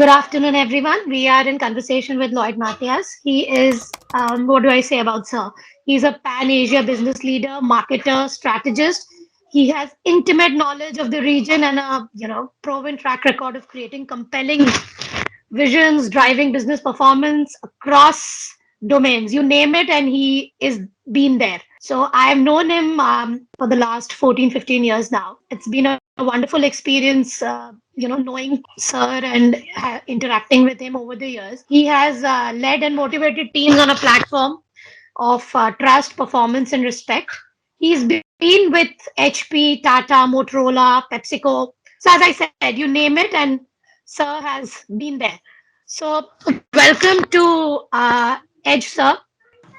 Good afternoon, everyone. We are in conversation with Lloyd Mathias. He is, what do I say about Sir? He's a pan-Asia business leader, marketer, strategist. He has intimate knowledge of the region and a proven track record of creating compelling visions, driving business performance across domains. You name it, and he is been there. So I have known him for the last 14, 15 years now. It's been a wonderful experience, knowing Sir and interacting with him over the years. He has led and motivated teams on a platform of trust, performance, and respect. He's been with HP, Tata, Motorola, PepsiCo. So, as I said, you name it, and Sir has been there. So, welcome to Edge, Sir.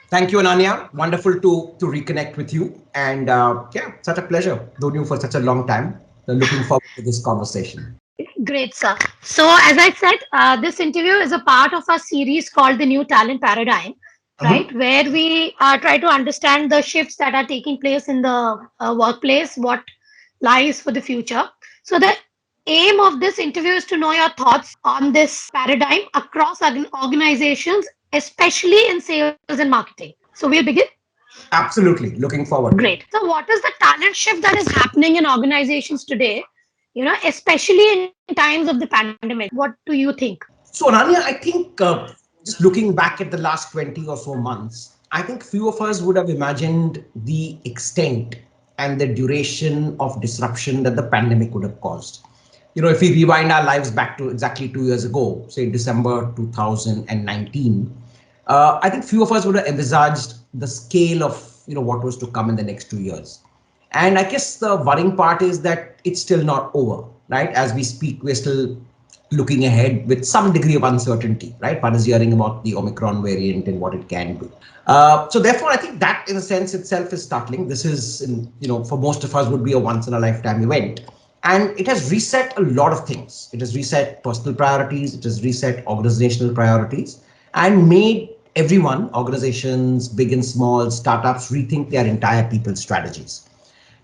Thank you, Ananya. Wonderful to reconnect with you. And such a pleasure. Known you for such a long time. Looking forward to this conversation. Great, sir. So, as I said, this interview is a part of a series called the New Talent Paradigm, right? Mhm. Where we try to understand the shifts that are taking place in the workplace, what lies for the future. So, the aim of this interview is to know your thoughts on this paradigm across organizations, especially in sales and marketing. So, we'll begin. Absolutely. Looking forward. Great. So, what is the talent shift that is happening in organizations today? Especially in times of the pandemic. What do you think? So, Ananya, I think just looking back at the last 20 or so months, I think few of us would have imagined the extent and the duration of disruption that the pandemic would have caused. If we rewind our lives back to exactly 2 years ago, say December 2019, I think few of us would have envisaged the scale of what was to come in the next 2 years. And I guess the worrying part is that it's still not over, right? As we speak, we're still looking ahead with some degree of uncertainty, right? One is hearing about the Omicron variant and what it can do. So therefore, I think that in a sense itself is startling. This is, for most of us would be a once in a lifetime event. And it has reset a lot of things. It has reset personal priorities. It has reset organizational priorities and made everyone, organizations, big and small, startups, rethink their entire people strategies.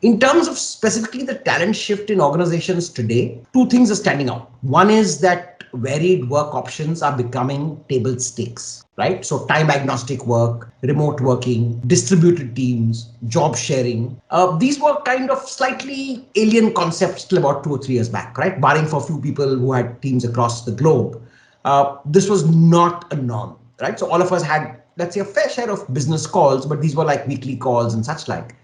In terms of specifically the talent shift in organizations today, two things are standing out. One is that varied work options are becoming table stakes, right? So time agnostic work, remote working, distributed teams, job sharing. These were kind of slightly alien concepts till about 2 or 3 years back, right? Barring for a few people who had teams across the globe. This was not a norm, right? So all of us had, let's say, a fair share of business calls, but these were like weekly calls and such like.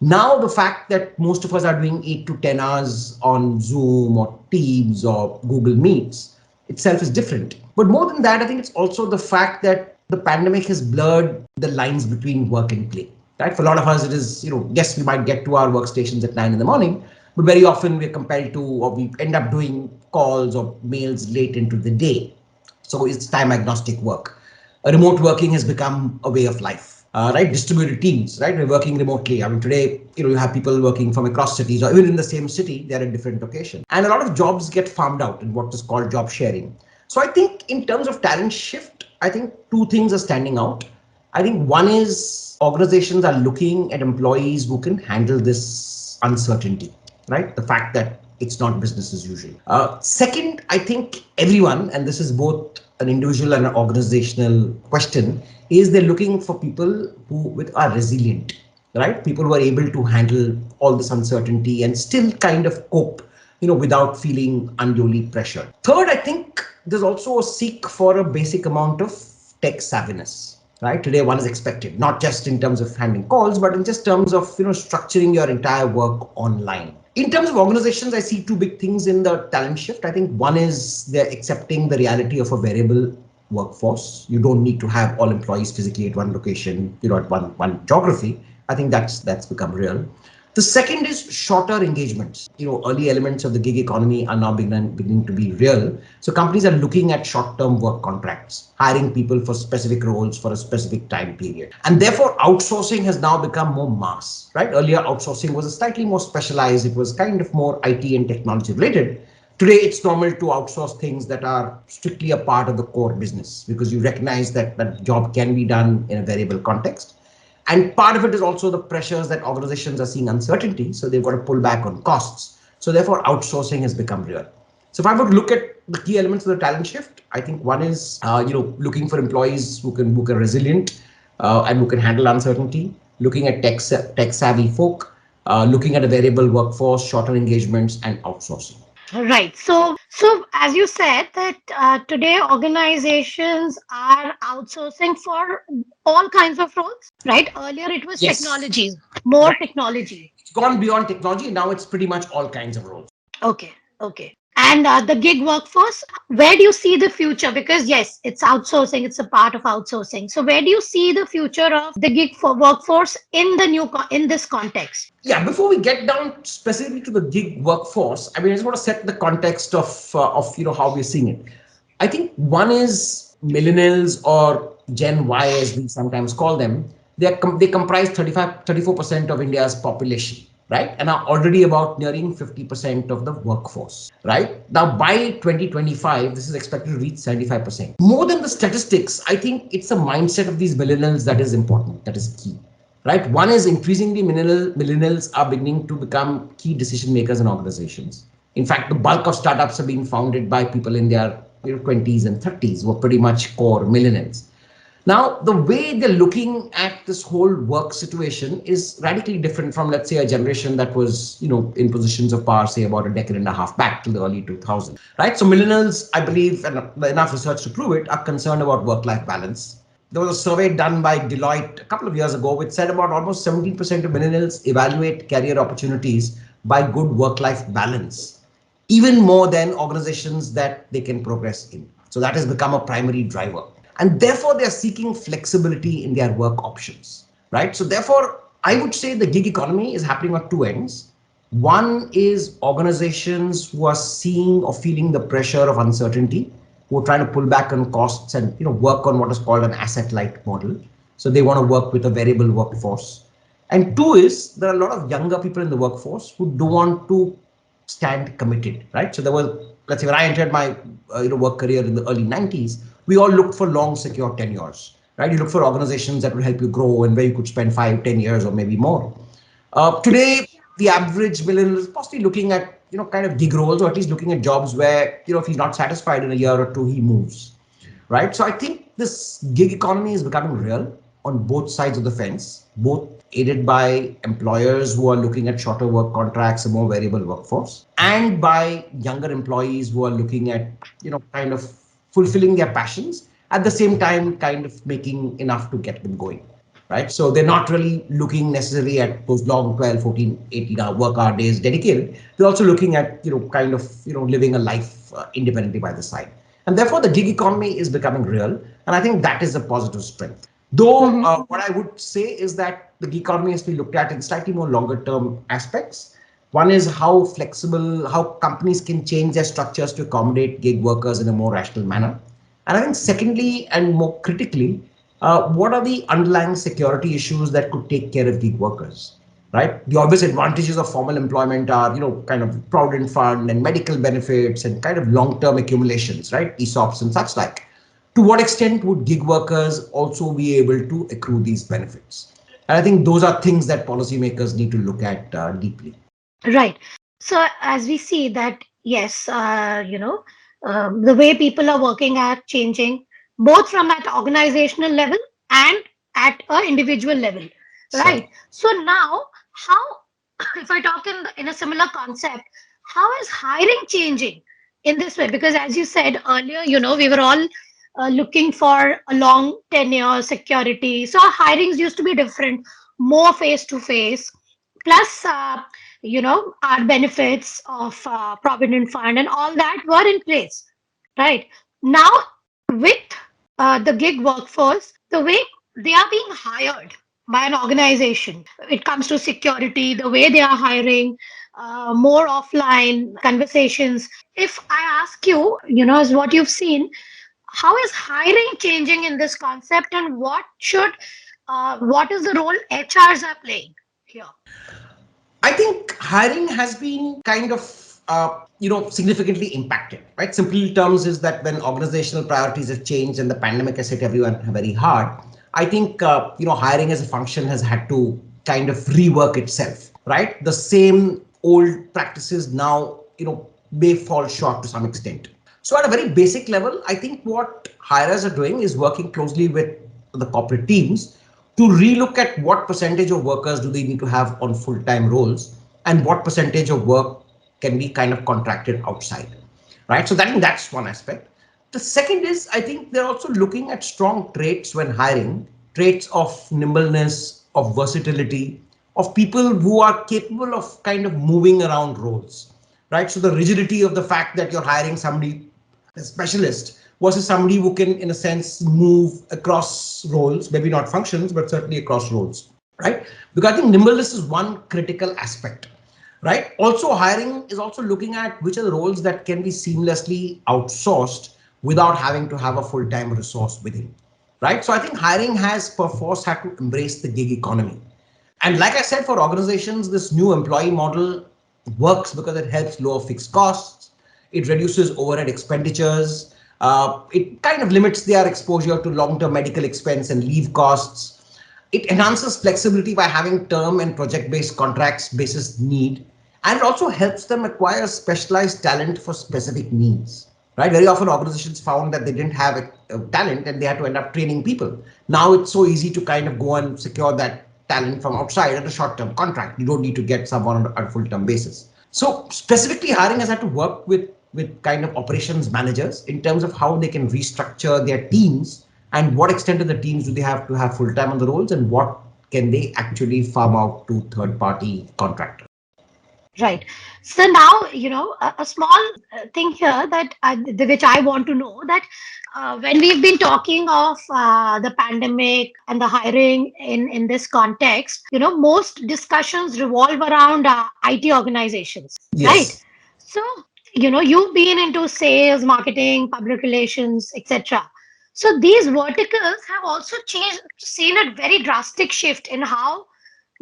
Now, the fact that most of us are doing 8 to 10 hours on Zoom or Teams or Google Meets itself is different. But more than that, I think it's also the fact that the pandemic has blurred the lines between work and play. Right? For a lot of us, it is, yes, we might get to our workstations at 9 in the morning, but very often we're compelled to, or we end up doing calls or mails late into the day. So it's time agnostic work. Remote working has become a way of life, right? Distributed teams, right? We're working remotely. I mean, today, you have people working from across cities or even in the same city, they're at different locations. And a lot of jobs get farmed out in what is called job sharing. So I think in terms of talent shift, I think two things are standing out. I think one is organizations are looking at employees who can handle this uncertainty, right? The fact that it's not business as usual. Second, I think everyone, and this is both an individual and an organizational question, is they're looking for people who are resilient, right? People who are able to handle all this uncertainty and still kind of cope, without feeling unduly pressured. Third, I think there's also a seek for a basic amount of tech savviness. Right, today one is expected, not just in terms of handling calls, but in just terms of structuring your entire work online. In terms of organizations, I see two big things in the talent shift. I think one is they're accepting the reality of a variable workforce. You don't need to have all employees physically at one location, at one geography. I think that's become real. The second is shorter engagements. Early elements of the gig economy are now beginning to be real. So companies are looking at short-term work contracts, hiring people for specific roles for a specific time period. And therefore, outsourcing has now become more mass, right? Earlier, outsourcing was a slightly more specialized. It was kind of more IT and technology related. Today, it's normal to outsource things that are strictly a part of the core business because you recognize that that job can be done in a variable context. And part of it is also the pressures that organizations are seeing uncertainty. So they've got to pull back on costs. So therefore, outsourcing has become real. So if I would look at the key elements of the talent shift, I think one is looking for employees who can resilient and who can handle uncertainty. Looking at tech savvy folk, looking at a variable workforce, shorter engagements, and outsourcing. Right. So as you said that today organizations are outsourcing for all kinds of roles, right? Earlier it was Yes, technology, more right. technology. It's gone beyond technology. Now it's pretty much all kinds of roles. Okay, okay. And the gig workforce, where do you see the future? Because yes, it's outsourcing, it's a part of outsourcing. So where do you see the future of the gig for workforce in the in this context? Yeah, before we get down specifically to the gig workforce, I mean, I just want to set the context of how we're seeing it. I think one is millennials or Gen Y, as we sometimes call them. They comprise 34% of India's population, right? And are already about nearing 50% of the workforce, right? Now, by 2025, this is expected to reach 75%. More than the statistics, I think it's the mindset of these millennials that is important, that is key, right? One is increasingly millennials are beginning to become key decision makers in organizations. In fact, the bulk of startups are being founded by people in their 20s and 30s, who are pretty much core millennials. Now, the way they're looking at this whole work situation is radically different from, let's say, a generation that was, in positions of power, say, about a decade and a half back to the early 2000s, right? So millennials, I believe, and enough research to prove it, are concerned about work-life balance. There was a survey done by Deloitte a couple of years ago, which said about almost 17% of millennials evaluate career opportunities by good work-life balance, even more than organizations that they can progress in. So that has become a primary driver. And therefore, they are seeking flexibility in their work options, right? So therefore, I would say the gig economy is happening on two ends. One is organizations who are seeing or feeling the pressure of uncertainty, who are trying to pull back on costs and work on what is called an asset light model. So they want to work with a variable workforce. And two is there are a lot of younger people in the workforce who do want to stand committed, right? So there was, let's say, when I entered my work career in the early 90s, we all looked for long, secure tenures, right? You look for organizations that will help you grow and where you could spend 5, 10 years or maybe more. Today, the average millennial is possibly looking at kind of gig roles, or at least looking at jobs where if he's not satisfied in a year or two, he moves, right? So I think this gig economy is becoming real on both sides of the fence, both aided by employers who are looking at shorter work contracts, a more variable workforce, and by younger employees who are looking at, kind of fulfilling their passions at the same time, kind of making enough to get them going, right? So they're not really looking necessarily at those long 12, 14, 18-hour work hour days dedicated. They're also looking at, kind of, living a life independently by the side. And therefore, the gig economy is becoming real. And I think that is a positive strength. Though, Mhm. what I would say is that the gig economy has to be looked at in slightly more longer term aspects. One is how flexible, how companies can change their structures to accommodate gig workers in a more rational manner. And I think, secondly, and more critically, what are the underlying security issues that could take care of gig workers? Right. The obvious advantages of formal employment are, kind of provident fund and medical benefits and kind of long-term accumulations, right? ESOPs and such like. To what extent would gig workers also be able to accrue these benefits? And I think those are things that policymakers need to look at deeply. Right. So as we see that, yes, the way people are working are changing, both from at organizational level and at a individual level. Sure. Right. So now, how, if I talk in a similar concept, how is hiring changing in this way? Because as you said earlier, we were all looking for a long tenure, security. So our hirings used to be different, more face to face. Plus, our benefits of provident fund and all that were in place, right? Now, with the gig workforce, the way they are being hired by an organization, it comes to security, the way they are hiring, more offline conversations. If I ask you, as what you've seen, how is hiring changing in this concept, and what is the role HRs are playing here? I think hiring has been kind of, significantly impacted, right? Simple terms is that when organizational priorities have changed and the pandemic has hit everyone very hard, I think, hiring as a function has had to kind of rework itself, right? The same old practices now, may fall short to some extent. So at a very basic level, I think what hirers are doing is working closely with the corporate teams to relook at what percentage of workers do they need to have on full-time roles and what percentage of work can be kind of contracted outside, right? So that's one aspect. The second is, I think they're also looking at strong traits when hiring, traits of nimbleness, of versatility, of people who are capable of kind of moving around roles, right? So the rigidity of the fact that you're hiring somebody, a specialist, versus somebody who can, in a sense, move across roles, maybe not functions, but certainly across roles, right? Because I think nimbleness is one critical aspect, right? Also, hiring is also looking at which are the roles that can be seamlessly outsourced without having to have a full-time resource within, right? So I think hiring has perforce had to embrace the gig economy. And like I said, for organizations, this new employee model works because it helps lower fixed costs, it reduces overhead expenditures, it kind of limits their exposure to long-term medical expense and leave costs. It enhances flexibility by having term and project-based contracts basis need, and it also helps them acquire specialized talent for specific needs. Right? Very often, organizations found that they didn't have talent and they had to end up training people. Now it's so easy to kind of go and secure that talent from outside at a short-term contract. You don't need to get someone on a full-term basis. So specifically, hiring has had to work with kind of operations managers in terms of how they can restructure their teams and what extent of the teams do they have to have full time on the roles and what can they actually farm out to third party contractors. Right. So now, a small thing here that which I want to know that when we've been talking of the pandemic and the hiring in this context, most discussions revolve around IT organizations, right? Yes. So, you've been into sales, marketing, public relations, etc. So these verticals have also seen a very drastic shift in how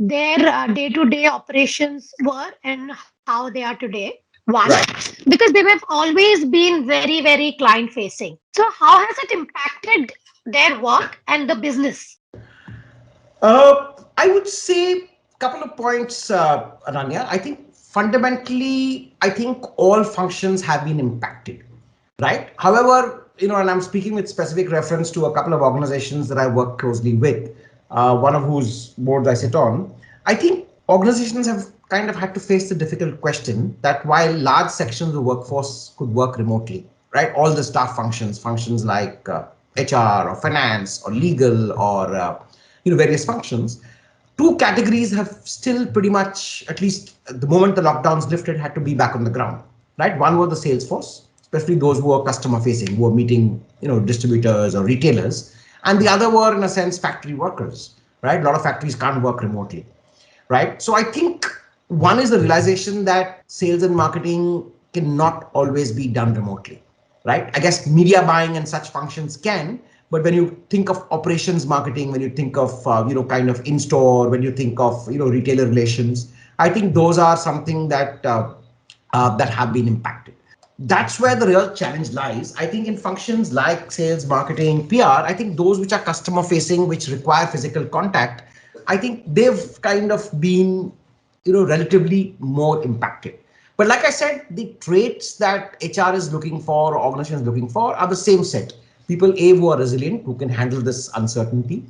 their day-to-day operations were and how they are today. One, Right. because they have always been very, very client-facing. So how has it impacted their work and the business? I would say a couple of points, Ananya. I think fundamentally, I think all functions have been impacted, right? However, and I'm speaking with specific reference to a couple of organizations that I work closely with, one of whose boards I sit on. I think organizations have kind of had to face the difficult question that while large sections of the workforce could work remotely, right? All the staff functions like HR or finance or legal or various functions, two categories have still pretty much, at least at the moment the lockdowns lifted, had to be back on the ground, right? One was the sales force, especially those who are customer facing, who are meeting, distributors or retailers, and the other were, in a sense, factory workers, right? A lot of factories can't work remotely, right? So I think one is the realization that sales and marketing cannot always be done remotely, right? I guess media buying and such functions can, but when you think of operations marketing, when you think of kind of in store, when you think of retailer relations, I think those are something that have been impacted. That's where the real challenge lies. I think in functions like sales, marketing, PR, I think those which are customer facing, which require physical contact, I think they've kind of been, relatively more impacted. But like I said, the traits that HR is looking for, or organization is looking for, are the same set. People A, who are resilient, who can handle this uncertainty.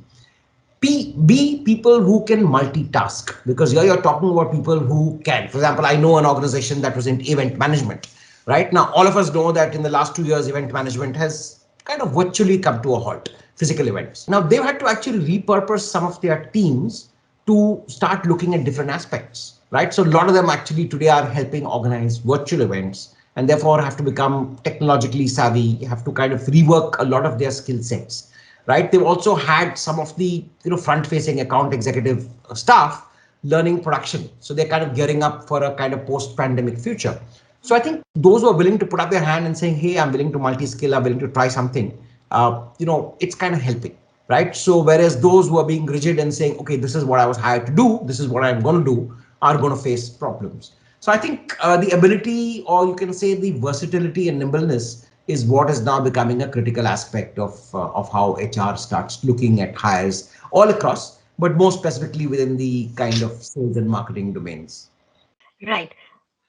B, people who can multitask, because here you're talking about people who can. For example, I know an organization that was in event management. Right now, all of us know that in the last 2 years, event management has kind of virtually come to a halt, physical events. Now, they've had to actually repurpose some of their teams to start looking at different aspects, right? So a lot of them actually today are helping organize virtual events and therefore have to become technologically savvy, have to kind of rework a lot of their skill sets, right? They've also had some of the front-facing account executive staff learning production, so they're kind of gearing up for a kind of post-pandemic future. So I think those who are willing to put up their hand and saying, "Hey, I'm willing to multi-skill, I'm willing to try something," it's kind of helping, right? So whereas those who are being rigid and saying, "Okay, this is what I was hired to do, this is what I'm going to do," are going to face problems. So I think the ability, or you can say the versatility and nimbleness, is what is now becoming a critical aspect of how HR starts looking at hires all across, but more specifically within the kind of sales and marketing domains. Right.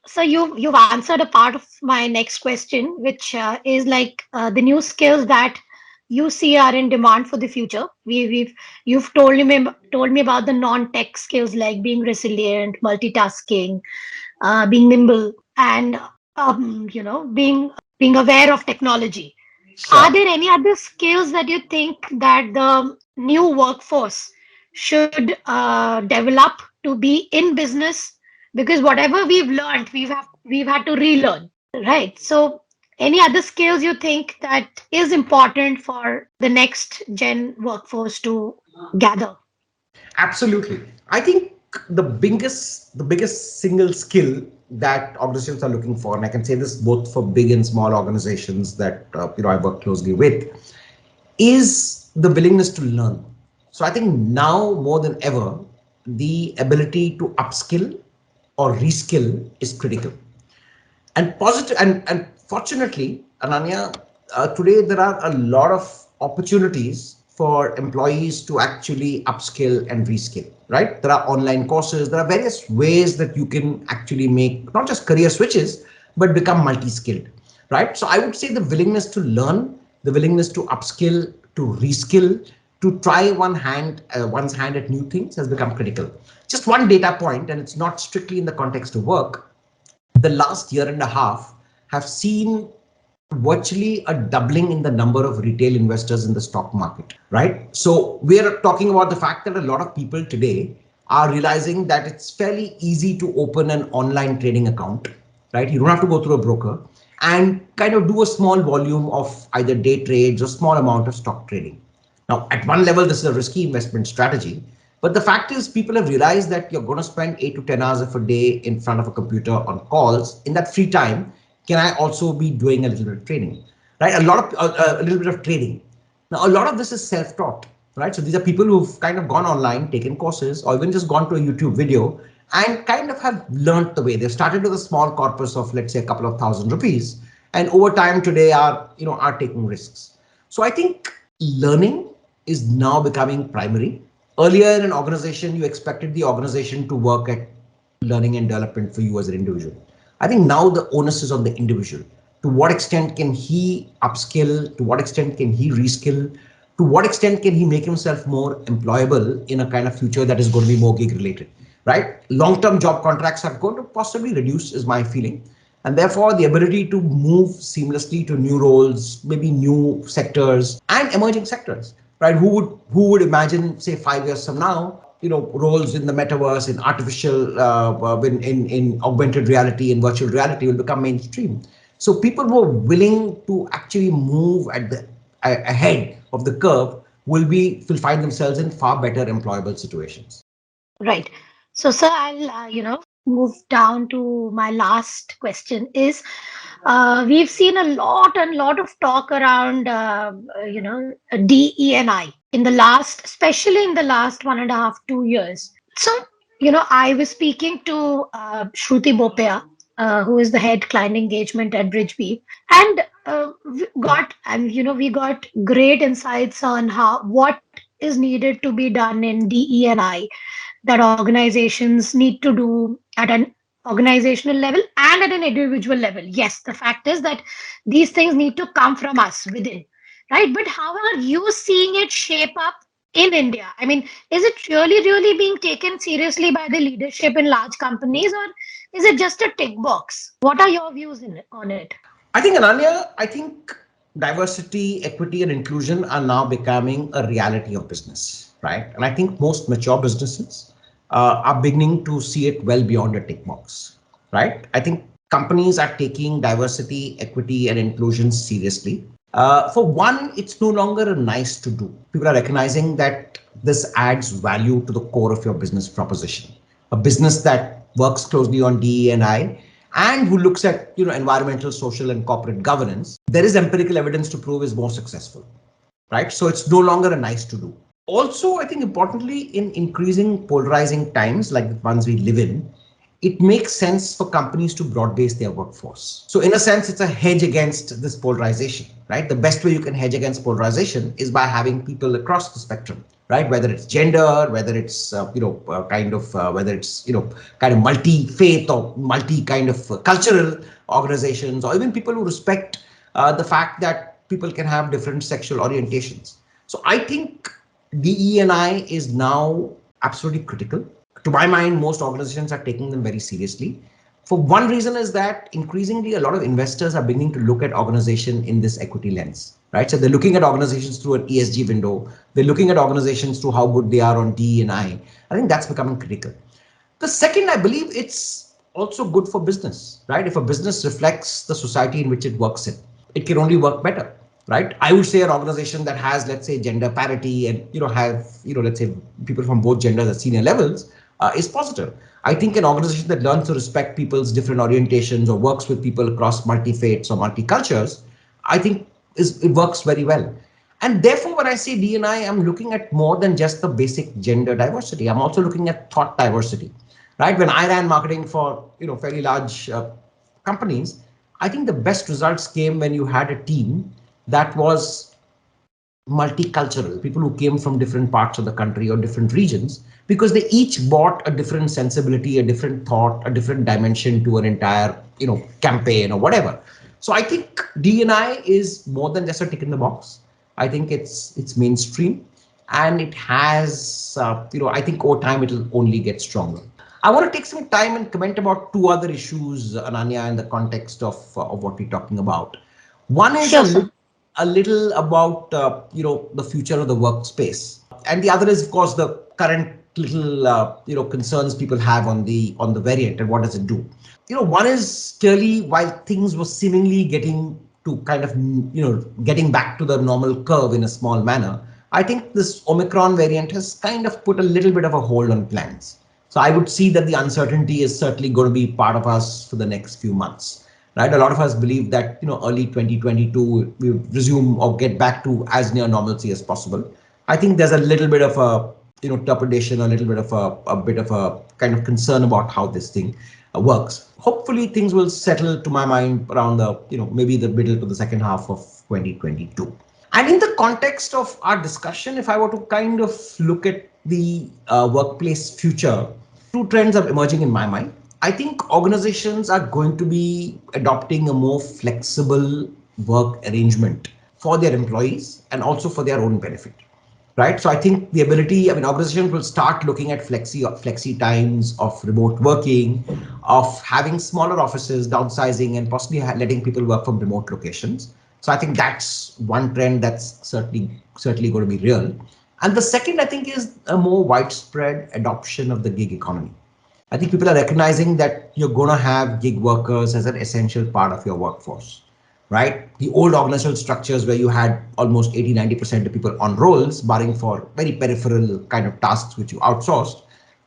So you've answered a part of my next question, which is like the new skills that you see are in demand for the future. You've told me about the non-tech skills like being resilient, multitasking, being nimble, and being aware of technology. Are Sure. there any other skills that you think that the new workforce should develop to be in business? Because whatever we've learned, we've had to relearn, right? So, any other skills you think that is important for the next gen workforce to gather? Absolutely. I think the biggest single skill that organizations are looking for, and I can say this both for big and small organizations that I work closely with, is the willingness to learn. So I think now more than ever, the ability to upskill or reskill is critical. And positive and fortunately, Ananya, today there are a lot of opportunities for employees to actually upskill and reskill. Right? There are online courses. There are various ways that you can actually make not just career switches, but become multi-skilled. Right? So I would say the willingness to learn, the willingness to upskill, to reskill, to try one's hand at new things has become critical. Just one data point, and it's not strictly in the context of work. The last year and a half have seen virtually a doubling in the number of retail investors in the stock market, right? So we're talking about the fact that a lot of people today are realizing that it's fairly easy to open an online trading account, right? You don't have to go through a broker and kind of do a small volume of either day trades or small amount of stock trading. Now, at one level, this is a risky investment strategy, but the fact is, people have realized that you're going to spend 8 to 10 hours of a day in front of a computer on calls. In that free time, can I also be doing a little bit of trading, right? A little bit of trading. Now, a lot of this is self-taught, right? So these are people who've kind of gone online, taken courses, or even just gone to a YouTube video and kind of have learned the way. They've started with a small corpus of, let's say, a couple of thousand rupees, and over time today are taking risks. So I think learning is now becoming primary. Earlier in an organization, you expected the organization to work at learning and development for you as an individual. I think now the onus is on the individual. To what extent can he upskill? To what extent can he reskill? To what extent can he make himself more employable in a kind of future that is going to be more gig related, right? Long-term job contracts are going to possibly reduce, is my feeling. And therefore, the ability to move seamlessly to new roles, maybe new sectors and emerging sectors, right? Who would imagine, say, 5 years from now, roles in the metaverse, in artificial, in augmented reality, and virtual reality will become mainstream. So people who are willing to actually move ahead of the curve will find themselves in far better employable situations. Right. So, sir, I'll move down to my last question. Is we've seen a lot of talk around DE&I in the last, especially in the last 1.5 2 years. So, I was speaking to Shruti Bopea, who is the head client engagement at Bridgebeef, and we got great insights on how what is needed to be done in DE&I that organizations need to do at an organizational level and at an individual level. Yes, the fact is that these things need to come from us within, right? But how are you seeing it shape up in India? I mean, is it really being taken seriously by the leadership in large companies, or is it just a tick box? What are your views on it? I think diversity, equity, and inclusion are now becoming a reality of business, right? And I think most mature businesses are beginning to see it well beyond a tick box, right? I think companies are taking diversity, equity, and inclusion seriously. For one, it's no longer a nice to do. People are recognizing that this adds value to the core of your business proposition. A business that works closely on DE&I and who looks at environmental, social, and corporate governance, there is empirical evidence to prove is more successful, right? So it's no longer a nice to do. Also, I think importantly, in increasing polarizing times like the ones we live in, it makes sense for companies to broad base their workforce. So in a sense, it's a hedge against this polarization, right? The best way you can hedge against polarization is by having people across the spectrum, right? Whether it's gender, whether it's whether it's kind of multi faith or multi kind of cultural organizations, or even people who respect the fact that people can have different sexual orientations. So I think DE&I is now absolutely critical. To my mind, most organizations are taking them very seriously. For one reason is that increasingly a lot of investors are beginning to look at organization in this equity lens, right? So they're looking at organizations through an ESG window. They're looking at organizations through how good they are on DE&I. I think that's becoming critical. The second, I believe it's also good for business, right? If a business reflects the society in which it works in, it can only work better, right? I would say an organization that has, let's say, gender parity and have let's say people from both genders at senior levels is positive. I think an organization that learns to respect people's different orientations or works with people across multi faiths or multi cultures, I think it works very well. And therefore, when I say D&I, I'm looking at more than just the basic gender diversity. I'm also looking at thought diversity, right? When I ran marketing for fairly large companies, I think the best results came when you had a team that was multicultural, people who came from different parts of the country or different regions, because they each brought a different sensibility, a different thought, a different dimension to an entire campaign or whatever. So I think D&I is more than just a tick in the box. I think it's mainstream, and it has I think over time it'll only get stronger. I want to take some time and comment about two other issues, Ananya, in the context of what we're talking about. One is Sure, sir. a little about the future of the workspace, and the other is, of course, the current little concerns people have on the variant and what does it do. One is clearly, while things were seemingly getting to kind of getting back to the normal curve in a small manner, I think this Omicron variant has kind of put a little bit of a hold on plans. So I would see that the uncertainty is certainly going to be part of us for the next few months, right? A lot of us believe that early 2022 we resume or get back to as near normalcy as possible. I think there's a little bit of a trepidation, a little bit of a bit of a kind of concern about how this thing works. Hopefully things will settle, to my mind, around the maybe the middle to the second half of 2022. And in the context of our discussion, if I were to kind of look at the workplace future, two trends are emerging in my mind. I think organizations are going to be adopting a more flexible work arrangement for their employees and also for their own benefit, right? So I think the ability, I mean, organizations will start looking at flexi times of remote working, of having smaller offices, downsizing, and possibly letting people work from remote locations. So I think that's one trend that's certainly going to be real. And the second, I think, is a more widespread adoption of the gig economy. I think people are recognizing that you're going to have gig workers as an essential part of your workforce, right? The old organizational structures where you had almost 80-90% of people on roles, barring for very peripheral kind of tasks which you outsourced,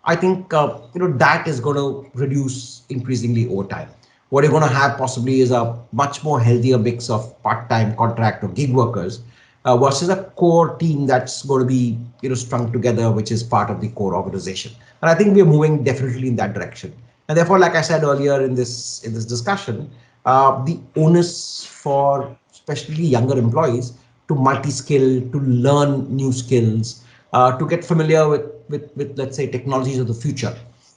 I think that is going to reduce increasingly over time. What you're going to have possibly is a much more healthier mix of part-time contract or gig workers versus a core team that's going to be strung together, which is part of the core organization. And I think we are moving definitely in that direction. And therefore, like I said earlier in this discussion, the onus for especially younger employees to multi-skill, to learn new skills, to get familiar with let's say technologies of the future,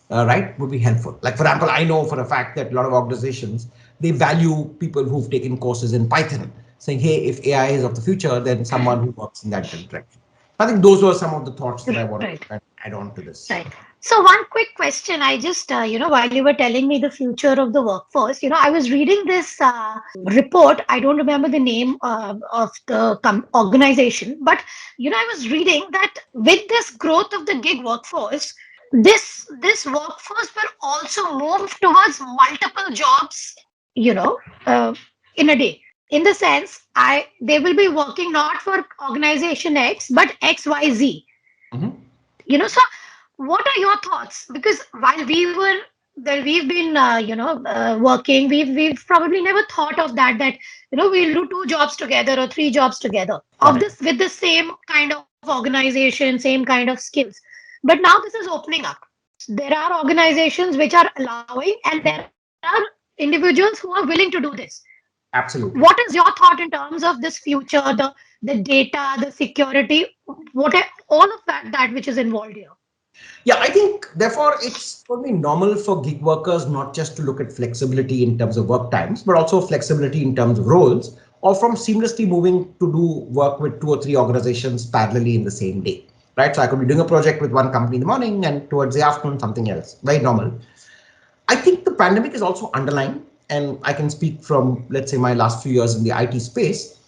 right, would be helpful. Like for example, I know for a fact that a lot of organizations, they value people who've taken courses in Python, saying, hey, if AI is of the future, then someone who works in that direction. I think those were some of the thoughts that I wanted Right. to add on to this. Right. So one quick question. I just, while you were telling me the future of the workforce, I was reading this report. I don't remember the name of the organization, but, I was reading that with this growth of the gig workforce, this workforce will also move towards multiple jobs, you know, uh, in a day. In the sense, they will be working not for organization X, but XYZ. Mhm. So what are your thoughts? Because while we've been working, we've probably never thought of that we'll do two jobs together or three jobs together of Correct. this with the same kind of organization, same kind of skills. But now this is opening up. There are organizations which are allowing, and there are individuals who are willing to do this. What Absolutely. is your thought in terms of this future, the data, the security, what all of that which is involved here? Yeah, I think therefore it's for me normal for gig workers not just to look at flexibility in terms of work times, but also flexibility in terms of roles, or from seamlessly moving to do work with two or three organizations parallelly in the same day. Right. So I could be doing a project with one company in the morning and towards the afternoon something else. Very normal. I think the pandemic is also underlying, and I can speak from, let's say, my last few years in the IT space,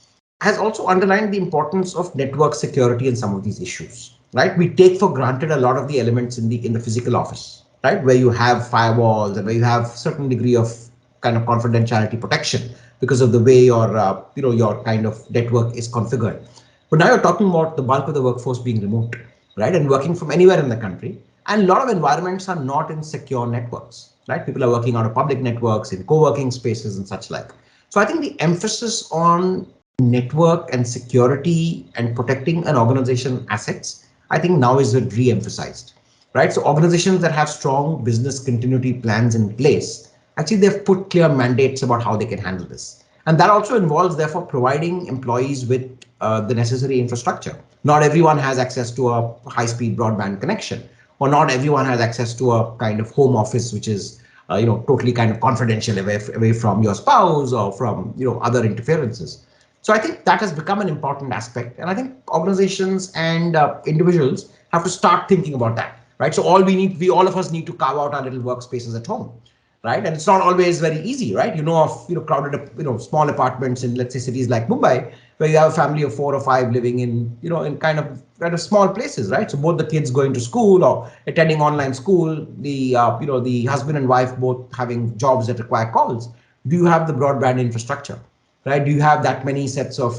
has also underlined the importance of network security in some of these issues. Right? We take for granted a lot of the elements in the physical office, right, where you have firewalls and where you have certain degree of kind of confidentiality protection because of the way your kind of network is configured. But now you're talking about the bulk of the workforce being remote, right, and working from anywhere in the country. And a lot of environments are not in secure networks, right? People are working out of public networks in co-working spaces and such like. So I think the emphasis on network and security and protecting an organization assets, I think now is re-emphasized, right? So organizations that have strong business continuity plans in place, actually they've put clear mandates about how they can handle this. And that also involves therefore providing employees with the necessary infrastructure. Not everyone has access to a high-speed broadband connection, or not everyone has access to a kind of home office which is totally kind of confidential away from your spouse or from other interferences. So I think that has become an important aspect, and I think organizations and individuals have to start thinking about that, right? So all of us need to carve out our little workspaces at home, right? And it's not always very easy, right? Of crowded small apartments in, let's say, cities like Mumbai, where you have a family of four or five living in kind of small places, right? So both the kids going to school or attending online school, the husband and wife both having jobs that require calls. Do you have the broadband infrastructure, right? Do you have that many sets of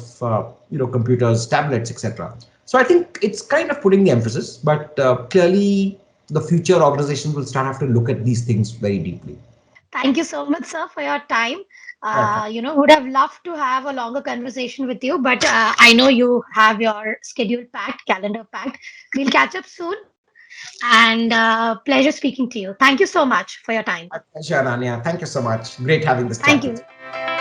computers, tablets, etc.? So I think it's kind of putting the emphasis, but clearly the future organizations will start have to look at these things very deeply. Thank you so much, sir, for your time. Okay. Would have loved to have a longer conversation with you, but I know you have your schedule packed, calendar packed. We'll catch up soon, and pleasure speaking to you. Thank you so much for your time. My pleasure, Ananya. Thank you so much. Great having this Thank chat with you. you.